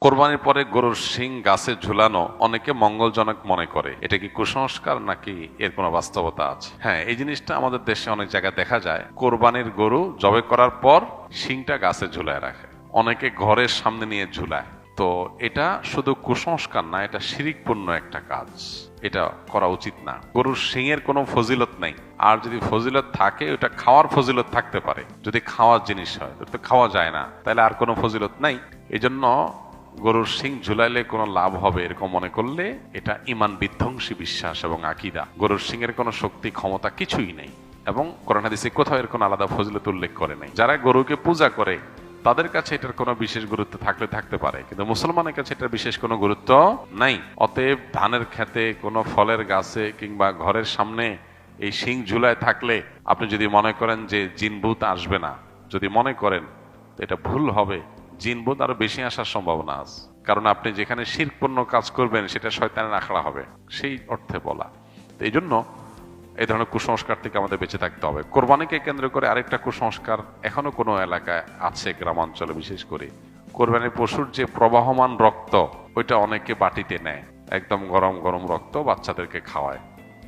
কোরবানির পরে গরুর শিং গাছে ঝুলানো অনেকে মঙ্গলজনক মনে করে। এটা কি কুসংস্কার নাকি এর কোনো বাস্তবতা আছে? হ্যাঁ, এই জিনিসটা আমাদের দেশে অনেক জায়গায় দেখা যায়। কোরবানির গরু জবাই করার পর শিংটা গাছে ঝুলায় রাখে, অনেকে ঘরের সামনে নিয়ে ঝুলায়। তো এটা শুধু কুসংস্কার না, এটা শিরিকপূর্ণ একটা কাজ। এটা করা উচিত না। গরুর শিংয়ের কোনো ফজিলত নাই, আর যদি ফজিলত থাকে ওটা খাওয়ার ফজিলত থাকতে পারে। যদি খাওয়ার জিনিস হয় তো খাওয়া যায় না, তাহলে আর কোনো ফজিলত নাই। এই জন্য গরুর শিং ঝুলাইলে কোনো লাভ হবে এরকম মনে করলে এটা ঈমান বিধ্বংসী বিশ্বাস এবং আকীদা। গরুর শিংয়ের কোনো শক্তি ক্ষমতা কিছুই নেই, এবং কোরআন হাদিসে কোথাও এর কোনো আলাদা ফজিলত উল্লেখ করে নাই। যারা গরুকে পূজা করে তাদের কাছে এটার কোনো বিশেষ গুরুত্ব থাকলে থাকতে পারে, কিন্তু মুসলমানের কাছে এটার বিশেষ কোনো গুরুত্ব নাই। অতএব ধানের খেতে, কোনো ফলের গাছে কিংবা ঘরের সামনে এই শিং ঝুলায় থাকলে আপনি যদি মনে করেন যে জিনভূত আসবে না, যদি মনে করেন এটা ভুল হবে। জিনভূত আরো বেশি আসার সম্ভাবনা আছে, কারণ আপনি যেখানে শিরকপূর্ণ কাজ করবেন সেটা শয়তানের আখড়া হবে, সেই অর্থে বলা। তো এই জন্য এই ধরনের কুসংস্কার থেকে আমাদের বেঁচে থাকতে হবে। কোরবানিকে কেন্দ্র করে আরেকটা কুসংস্কার এখনো কোনো এলাকায় আছে, গ্রামাঞ্চলে বিশেষ করে। কোরবানির পশুর যে প্রবাহমান রক্ত, ওইটা অনেকে বাটিতে নেয়, একদম গরম গরম রক্ত বাচ্চাদেরকে খাওয়ায়,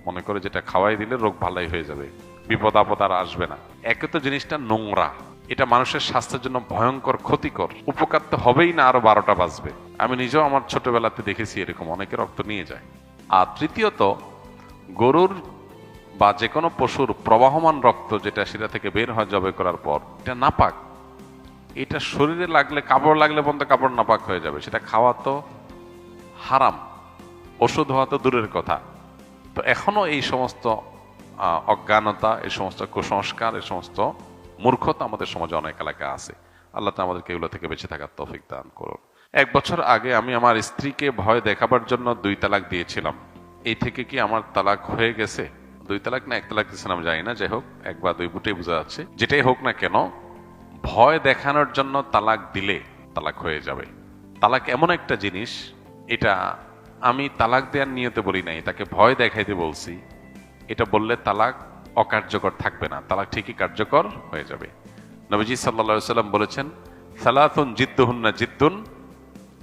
মনে করে যেটা খাওয়াই দিলে রোগ ভালাই হয়ে যাবে, বিপদ আপদ আর আসবে না। একে তো জিনিসটা নোংরা, এটা মানুষের স্বাস্থ্যের জন্য ভয়ঙ্কর ক্ষতিকর। উপকার তো হবেই না, আরো 12টা বাজবে। আমি নিজেও আমার ছোটবেলাতে দেখেছি এরকম অনেকে রক্ত নিয়ে যায়। আর তৃতীয়ত, গরুর বা যে কোনো পশুর প্রবাহমান রক্ত যেটা সেটা থেকে বের হয় জবাই করার পর, এটা নাপাক। এটা শরীরে লাগলে, কাপড় লাগলে পর্যন্ত কাপড় নাপাক হয়ে যাবে, সেটা খাওয়া তো হারাম, ওষুধ হওয়া তো দূরের কথা। তো এখনো এই সমস্ত অজ্ঞানতা, এই সমস্ত কুসংস্কার, এই সমস্ত মূর্খতা আমাদের সমাজে অনেক এলাকায় আছে। আল্লাহ তাআলা আমাদেরকে এগুলো থেকে বেঁচে থাকার তৌফিক দান করুন। 1 বছর আগে আমি আমার স্ত্রীকে ভয় দেখাবার জন্য 2 তালাক দিয়েছিলাম। এই থেকে কি আমার তালাক হয়ে গেছে? 2 তালাক না 1 তালাক দিয়েছিলাম জানি না, যাই হোক 1 বা 2 বুটেই বোঝা যাচ্ছে। যেটাই হোক না কেন, ভয় দেখানোর জন্য তালাক দিলে তালাক হয়ে যাবে। তালাক এমন একটা জিনিস, এটা আমি তালাক দেওয়ার নিয়তে বলি নাই, তাকে ভয় দেখাইতে বলছি। এটা বললে তালাক অকার্যকর থাকবে না, তালাক ঠিকই কার্যকর হয়ে যাবে। নবীজি সাল্লাল্লাহু আলাইহি সাল্লাম বলেছেন, সালাতুন জিদ্দুহুন্না জিদ্দুন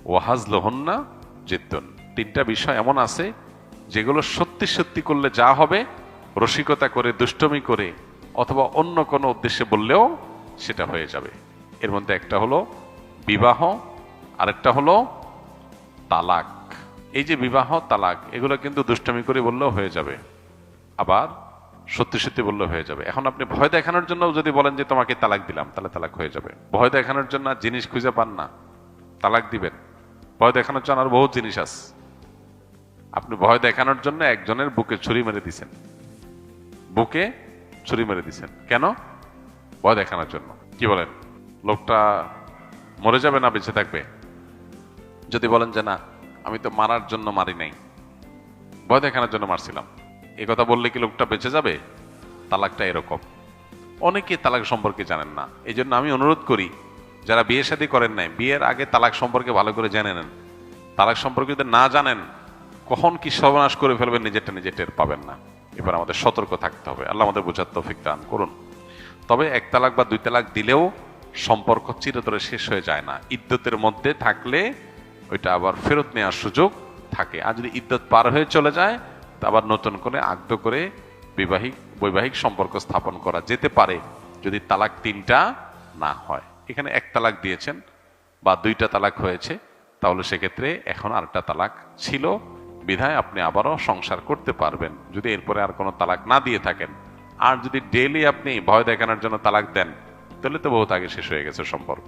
ওয়া হাজলুহুন্না জিদ্দুন। 3টা বিষয় এমন আছে যেগুলো সত্যি সত্যি করলে যা হবে, রসিকতা করে, দুষ্টমি করে অথবা অন্য কোনো উদ্দেশ্যে বললেও সেটা হয়ে যাবে। এর মধ্যে একটা হলো বিবাহ, আরেকটা হলো তালাক। এই যে বিবাহ, তালাক, এগুলো কিন্তু দুষ্টমি করে বললেও হয়ে যাবে, আবার সত্যি সত্যি বললে হয়ে যাবে। এখন আপনি ভয় দেখানোর জন্য যদি বলেন যে তোমাকে তালাক দিলাম, তাহলে তালাক হয়ে যাবে। ভয় দেখানোর জন্য জিনিস খুঁজে পান না, তালাক দিবেন। ভয় দেখানোর জন্য আর বহুত জিনিস আছে। আপনি ভয় দেখানোর জন্য একজনের বুকে ছুরি মেরে দিছেন, বুকে ছুরি মেরে দিছেন কেন? ভয় দেখানোর জন্য। কি বলেন, লোকটা মরে যাবে না বেঁচে থাকবে? যদি বলেন যে না, আমি তো মারার জন্য মারি নাই, ভয় দেখানোর জন্য মারছিলাম, এ কথা বললে কি লোকটা বেঁচে যাবে? তালাকটা এরকম। অনেকে তালাক সম্পর্কে জানেন না। এই জন্য আমি অনুরোধ করি, যারা বিয়ে শাদী করেন নাই, বিয়ের আগে তালাক সম্পর্কে ভালো করে জেনে নেন। তালাক সম্পর্কে যদি না জানেন, কখন কি সর্বনাশ করে ফেলবেন নিজেরটা নিজে টের পাবেন না। এবার আমাদের সতর্ক থাকতে হবে। আল্লাহ আমাদের বোঝার তৌফিক দান করুন। তবে 1 তালাক বা 2 তালাক দিলেও সম্পর্ক চিরতরে শেষ হয়ে যায় না। ইদ্যতের মধ্যে থাকলে ওইটা আবার ফেরত নেওয়ার সুযোগ থাকে। আর যদি ইদ্যত পার হয়ে চলে যায়, আবার নতুন করে আগ্রহ করে বৈবাহিক সম্পর্ক স্থাপন করা যেতে পারে, যদি তালাক 3টা না হয়। এখানে 1 তালাক দিয়েছেন বা 2টা তালাক হয়েছে, তাহলে সেক্ষেত্রে এখন আরেকটা তালাক ছিল বিধায় আপনি আবারও সংসার করতে পারবেন, যদি এরপরে আর কোনো তালাক না দিয়ে থাকেন। আর যদি ডেইলি আপনি ভয় দেখানোর জন্য তালাক দেন, তাহলে তো বহুত আগে শেষ হয়ে গেছে সম্পর্ক।